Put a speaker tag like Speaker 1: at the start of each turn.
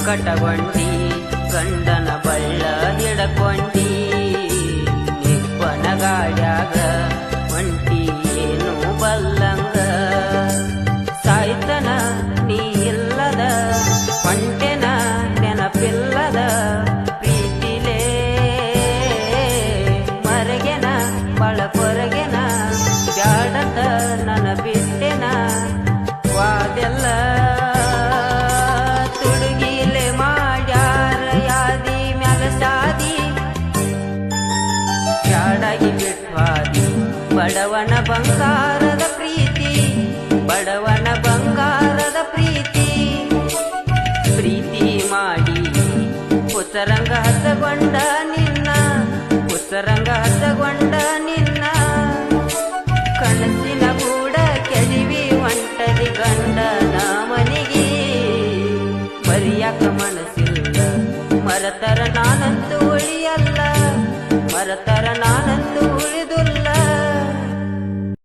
Speaker 1: ಕಟಗೊಂಡಿ ಗಂಡನ ಬಳ್ಳ ಹಿಡಕೊಂಡಿ ನಿಪ್ಪನ ಗಾಡ್ಯಾಗ ಒಂಟಿ ಏನು ಬಲ್ಲಂಗ ಸಾಯ್ತನ ನೀ ಇಲ್ಲದ ಒಂಟೆನ ನೆನಪಿಲ್ಲದ ಪ್ರೀತಿಲೇ ಮರಗೆನ ಬಳ ಕೊರಗೆನ ಬ್ಯಾಡತ ನನ್ನ ಬಿಟ್ಟೆನ ವಾದೆಲ್ಲ ತುಡುಗಿಲೆ ಮಾಡ್ಯಾರ ಯಾದಿ ಮ್ಯಾಲ ಸಾದಿ ಬ್ಯಾಡಾಗಿ ಬಿಟ್ವಾದಿ ಬಡವನ ಬಂಗಾರದ ಪ್ರೀತಿ ಬಡವನ ಬಂಗಾರದ ಪ್ರೀತಿ ಪ್ರೀತಿ ಮಾಡಿ ಉತ್ತರಂಗ ಹಸಗೊಂಡ ನಿನ್ನ ಉತ್ತರಂಗ ಹಸಗೊಂಡ ನಿನ್ನ ಕನಸಿನ ಗೂಡ ಕೆಡಿವಿ ಒಂಟದಿ ಗಂಡನ ಮನಿಗೆ ಮರಿಯಾಕ ಮನಸ್ಸಿಲ್ಲ ಮರತರ ನಾನಂತೂ ಉಳಿಯಲ್ಲ ಮರತರ ನಾನಂತೂ ಉಳಿದುಲ್ಲ